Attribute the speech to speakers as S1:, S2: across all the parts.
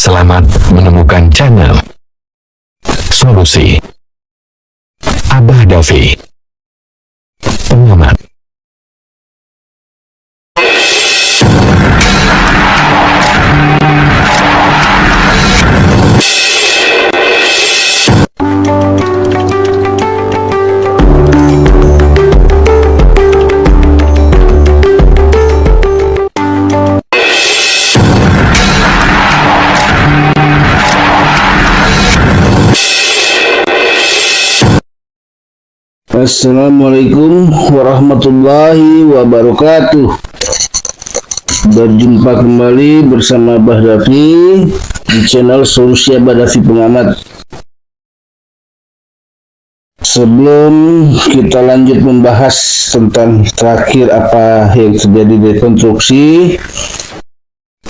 S1: Selamat menemukan channel Solusi Abah Davi, pengamat.
S2: Assalamualaikum warahmatullahi wabarakatuh. Berjumpa kembali bersama Abah Davi di channel Solusi Abah Davi Pengamat. Sebelum kita lanjut membahas tentang terakhir apa yang terjadi di konstruksi,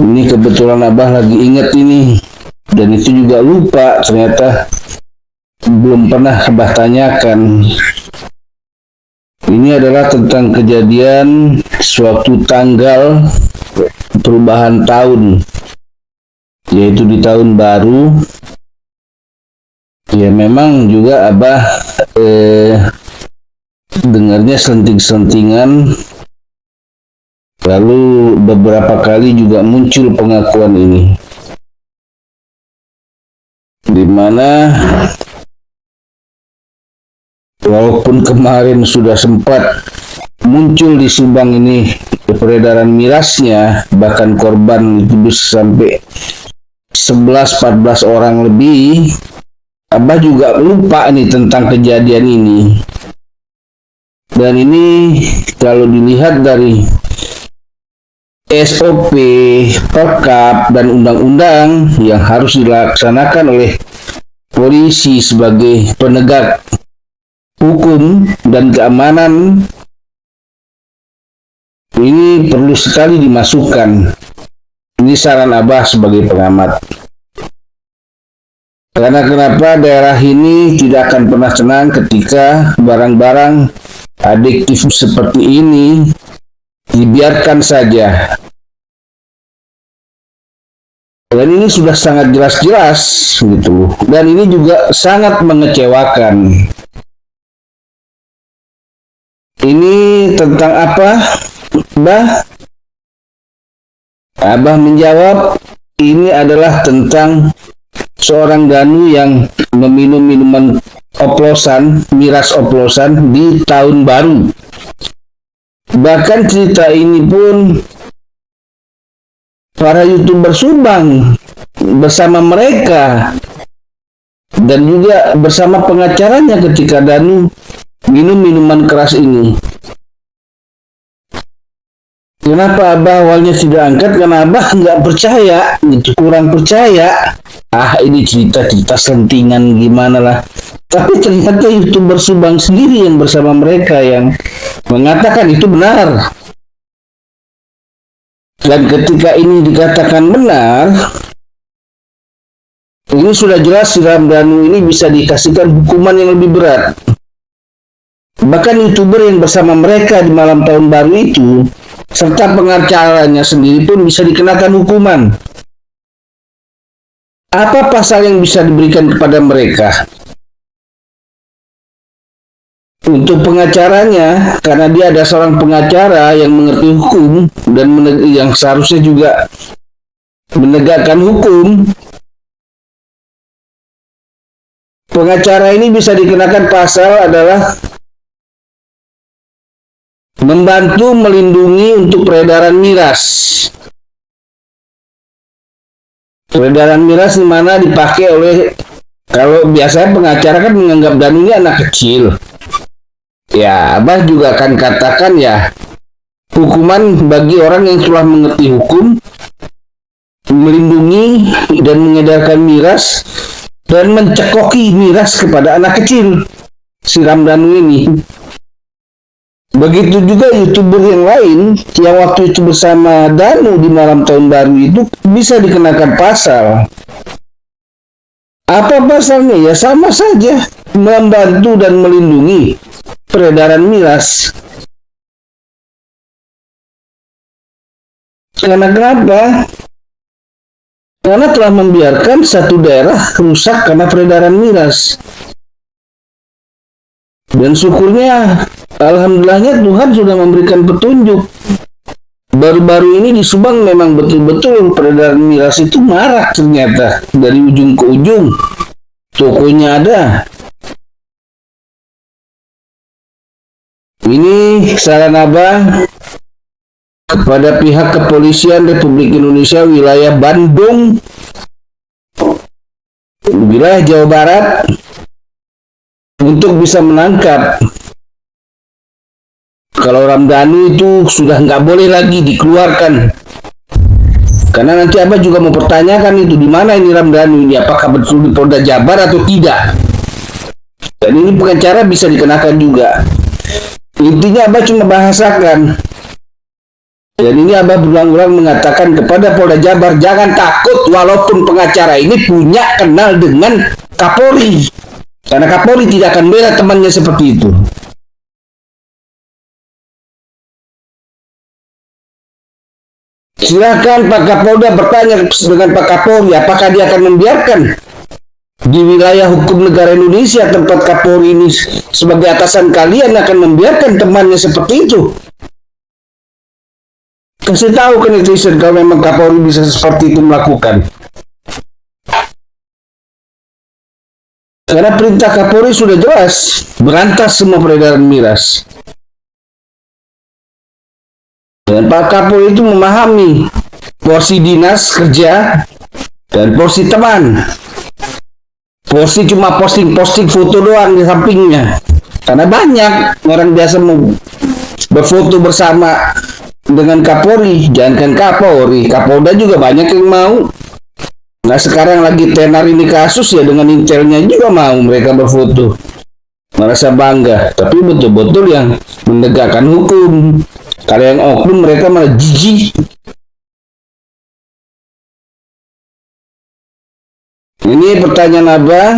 S2: ini kebetulan Abah lagi ingat ini, dan itu juga lupa, ternyata belum pernah Abah tanyakan. Ini adalah tentang kejadian suatu tanggal perubahan tahun, yaitu di tahun baru. Ya memang juga Abah dengarnya senting-sentingan, lalu beberapa kali juga muncul pengakuan ini, di mana walaupun kemarin sudah sempat muncul di Subang ini peredaran mirasnya, bahkan korban itu bisa sampai 11-14 orang lebih, Abah juga lupa nih tentang kejadian ini. Dan ini kalau dilihat dari SOP, Perkap, dan undang-undang yang harus dilaksanakan oleh polisi sebagai penegak hukum dan keamanan, ini perlu sekali dimasukkan. Ini saran Abah sebagai pengamat. Karena kenapa daerah ini tidak akan pernah tenang ketika barang-barang adiktif seperti ini dibiarkan saja. Dan ini sudah sangat jelas-jelas gitu. Dan ini juga sangat mengecewakan. Ini tentang apa, Abah? Abah menjawab, ini adalah tentang seorang Danu yang meminum minuman oplosan, miras oplosan di tahun baru. Bahkan cerita ini pun para YouTuber Subang bersama mereka dan juga bersama pengacaranya ketika Danu minum minuman keras ini. Kenapa Abah awalnya tidak angkat? Karena Abah nggak percaya, gitu, kurang percaya. Ini cerita-cerita sentingan gimana lah. Tapi ternyata YouTuber Subang sendiri yang bersama mereka yang mengatakan itu benar. Dan ketika ini dikatakan benar, ini sudah jelas si Ramdhanu ini bisa dikasihkan hukuman yang lebih berat. Bahkan YouTuber yang bersama mereka di malam tahun baru itu, serta pengacaranya sendiri pun bisa dikenakan hukuman. Apa pasal yang bisa diberikan kepada mereka? Untuk pengacaranya, karena dia ada seorang pengacara yang mengerti hukum dan yang seharusnya juga menegakkan hukum, pengacara ini bisa dikenakan pasal adalah membantu melindungi untuk peredaran miras. Peredaran miras di mana dipakai oleh, kalau biasanya pengacara kan menganggap Danu ini anak kecil. Ya, Abah juga akan katakan ya, hukuman bagi orang yang telah mengerti hukum, melindungi dan mengedarkan miras dan mencekoki miras kepada anak kecil, si Ramdhanu ini. Begitu juga YouTuber yang lain yang waktu itu bersama Danu di malam tahun baru itu bisa dikenakan pasal. Apa pasalnya? Ya sama saja, membantu dan melindungi peredaran miras. Karena kenapa? karena telah membiarkan satu daerah rusak karena peredaran miras. Dan syukurnya, alhamdulillahnya Tuhan sudah memberikan petunjuk. Baru-baru ini di Subang memang betul-betul peredaran miras itu marak ternyata. Dari ujung ke ujung, tokonya ada. Ini saran Abah kepada pihak kepolisian Republik Indonesia wilayah Bandung, wilayah Jawa Barat, untuk bisa menangkap. Kalau Ramdhanu itu sudah nggak boleh lagi dikeluarkan, karena nanti Abah juga mau pertanyakan itu di mana ini Ramdhanu ini, apakah betul di Polda Jabar atau tidak. Dan ini pengacara bisa dikenakan juga. Intinya Abah cuma bahasakan. Dan ini Abah berulang-ulang mengatakan kepada Polda Jabar, jangan takut walaupun pengacara ini punya kenal dengan Kapolri. Karena Kapolri tidak akan bela temannya seperti itu. Silakan Pak Kapolda bertanya dengan Pak Kapolri, apakah dia akan membiarkan di wilayah hukum negara Indonesia tempat Kapolri ini sebagai atasan kalian akan membiarkan temannya seperti itu. Kasih tahu ke netizen kalau memang Kapolri bisa seperti itu melakukan. Karena perintah Kapolri sudah jelas, berantas semua peredaran miras. Dan Pak Kapolri itu memahami porsi dinas kerja dan porsi teman. Porsi cuma posting-posting foto doang di sampingnya. Karena banyak orang biasa mau berfoto bersama dengan Kapolri, jangankan Kapolri, Kapolda juga banyak yang mau. Nah sekarang lagi tenar ini kasus ya, dengan intelnya juga mau mereka berfoto, merasa bangga. Tapi betul-betul yang menegakkan hukum, kalau yang oknum mereka malah jijik. Ini pertanyaan Abah,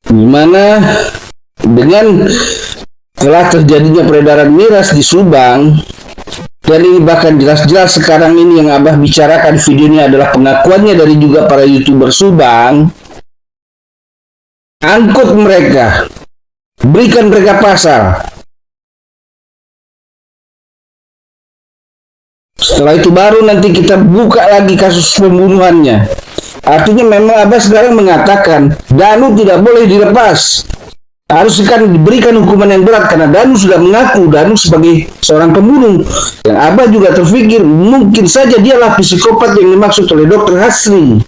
S2: gimana dengan telah terjadinya peredaran miras di Subang? Dan ini bahkan jelas-jelas sekarang ini yang Abah bicarakan videonya adalah pengakuannya dari juga para YouTuber Subang. Angkut mereka, berikan mereka pasal. Setelah itu baru nanti kita buka lagi kasus pembunuhannya. Artinya memang Abah sekarang mengatakan Danu tidak boleh dilepas, harus akan diberikan hukuman yang berat karena Danu sudah mengaku Danu sebagai seorang pembunuh. Dan Abah juga terpikir mungkin saja dialah psikopat yang dimaksud oleh Dr. Hasri.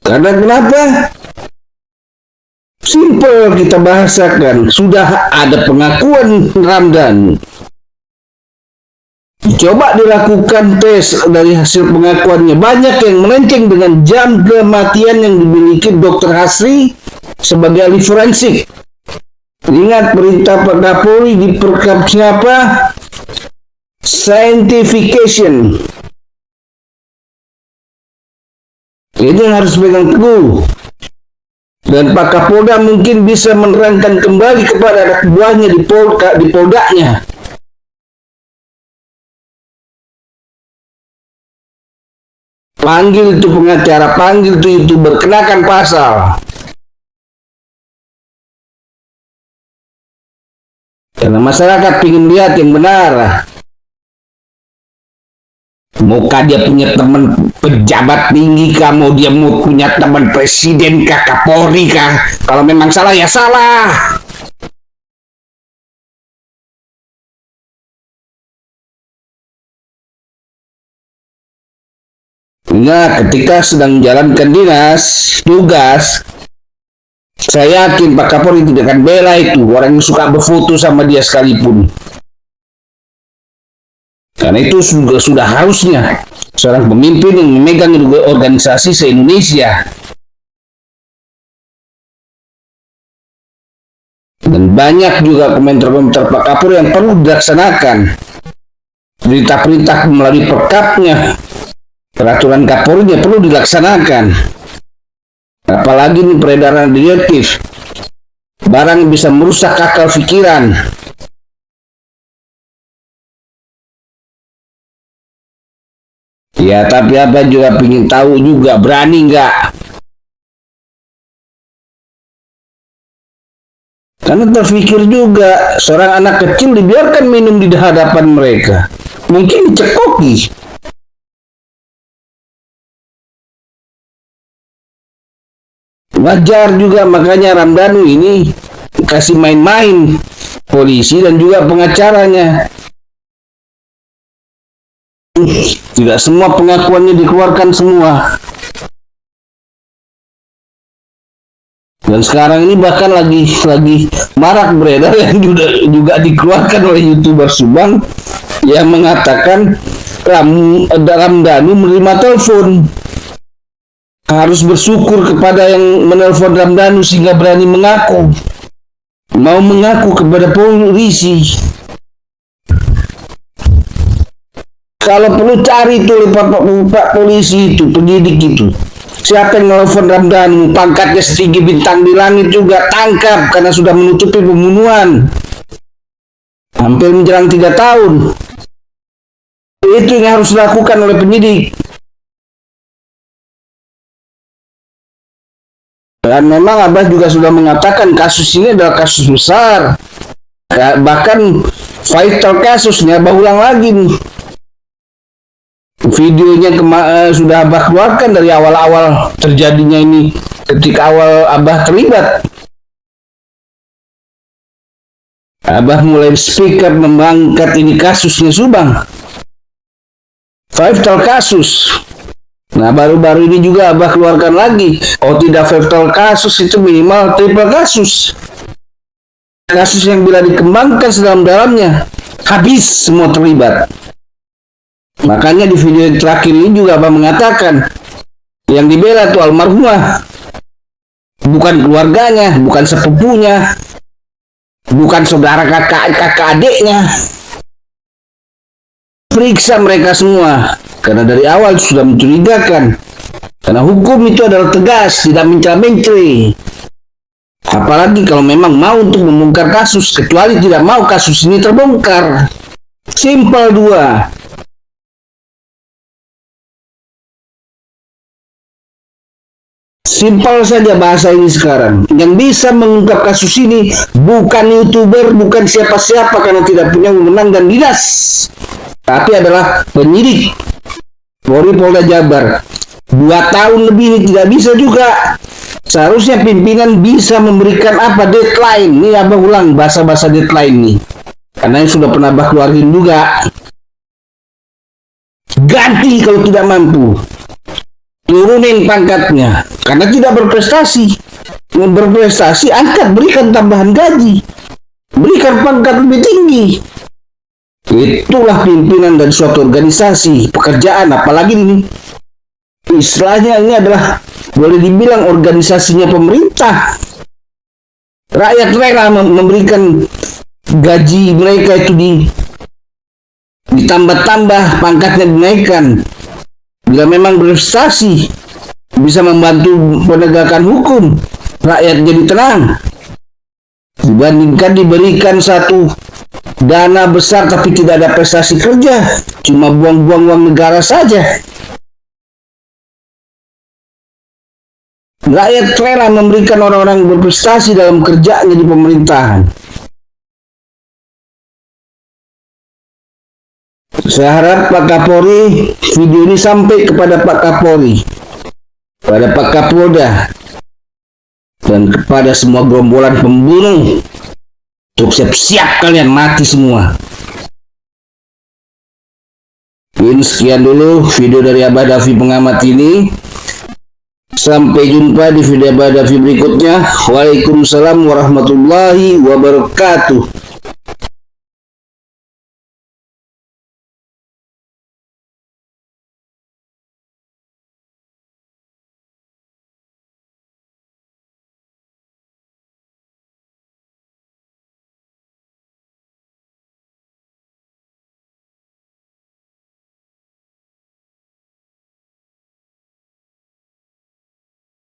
S2: Karena kenapa? Simple kita bahasakan, sudah ada pengakuan Ramdhanu. Coba dilakukan tes dari hasil pengakuannya. Banyak yang melenceng dengan jam kematian yang dimiliki Dr. Hasri sebagai ahli forensik. Ingat perintah Pak Kapolri diperkapnya apa? Scientification. Ini yang harus pegang teguh. Dan Pak Kapolda mungkin bisa menerangkan kembali kepada anak buahnya di Poldanya. Panggil itu pengacara, panggil itu YouTuber, kenakan pasal. Karena masyarakat ingin lihat yang benar. Maukah dia punya teman pejabat tinggi kah? Mau dia mau punya teman presiden kah? Kapolri kah? Kalau memang salah ya salah. Nah, ketika sedang menjalankan tugas, saya yakin Pak Kapolri tidak akan bela itu orang yang suka berfoto sama dia sekalipun. Karena itu sudah harusnya seorang pemimpin yang memegang organisasi se-Indonesia. Dan banyak juga komentar-komentar Pak Kapolri yang perlu dilaksanakan. Perintah-perintah melalui perkapnya, peraturan Kapolri perlu dilaksanakan. Apalagi ini peredaran radioaktif, barang bisa merusak akal pikiran. Ya, tapi Abah juga pengen tahu juga, berani nggak? Karena terpikir juga, seorang anak kecil dibiarkan minum di hadapan mereka. Mungkin dicekoki. Wajar juga, makanya Ramdhanu ini kasih main-main polisi dan juga pengacaranya. Tidak semua pengakuannya dikeluarkan semua. Dan sekarang ini bahkan lagi marak beredar yang juga dikeluarkan oleh YouTuber Subang yang mengatakan Ramdhanu menerima telepon. Harus bersyukur kepada yang menelpon Ramdhanu sehingga berani mengaku. Mau mengaku kepada polisi. Kalau perlu cari tuh Pak polisi itu, penyidik itu. Siapa yang nelfon Ramdhanu, pangkatnya setinggi bintang di langit juga, tangkap karena sudah menutupi pembunuhan. Hampir menjelang 3 tahun. Itu yang harus dilakukan oleh penyidik. Dan memang Abah juga sudah mengatakan kasus ini adalah kasus besar. Bahkan vital kasusnya Abah ulang lagi nih. Videonya sudah Abah keluarkan dari awal-awal terjadinya ini, ketika awal Abah terlibat. Abah mulai speak up mengangkat ini kasusnya Subang. Vital kasus. Nah, baru-baru ini juga Abah keluarkan lagi. Oh, tidak vital kasus, itu minimal triple kasus. Kasus yang bila dikembangkan sedalam-dalamnya, habis semua terlibat. Makanya di video yang terakhir ini juga Abah mengatakan yang dibela itu almarhumah, bukan keluarganya, bukan sepupunya, bukan saudara kakak adiknya. Periksa mereka semua, karena dari awal sudah mencurigakan. Karena hukum itu adalah tegas, tidak mencela-mencela. Apalagi kalau memang mau untuk membongkar kasus, kecuali tidak mau kasus ini terbongkar. Simpel 2. Simpel saja bahasa ini sekarang. Yang bisa mengungkap kasus ini bukan YouTuber, bukan siapa-siapa karena tidak punya wewenang dan dinas, tapi adalah penyidik Polri Polda Jabar. 2 tahun lebih ini tidak bisa juga. Seharusnya pimpinan bisa memberikan apa deadline. Ini Abah ulang bahasa-bahasa deadline nih, karena yang sudah pernah Abah keluarin juga. Ganti kalau tidak mampu. Turunin pangkatnya karena tidak berprestasi. Berprestasi, angkat, berikan tambahan gaji, berikan pangkat lebih tinggi. Itulah pimpinan dari suatu organisasi pekerjaan, apalagi ini istilahnya ini adalah boleh dibilang organisasinya pemerintah. Rakyat rela memberikan gaji mereka itu ditambah-tambah, pangkatnya dinaikkan. Bila memang berprestasi, bisa membantu penegakan hukum, rakyat jadi tenang. Dibandingkan diberikan satu dana besar tapi tidak ada prestasi kerja, cuma buang-buang uang negara saja. Rakyat rela memberikan orang-orang berprestasi dalam kerjanya di pemerintahan. Saya harap Pak Kapolri, video ini sampai kepada Pak Kapolri, kepada Pak Kapolda, dan kepada semua gerombolan pembunuh, untuk siap-siap kalian mati semua. Sekian dulu video dari Abah Davi Pengamat ini. Sampai jumpa di video Abah Davi berikutnya. Waalaikumsalam warahmatullahi wabarakatuh.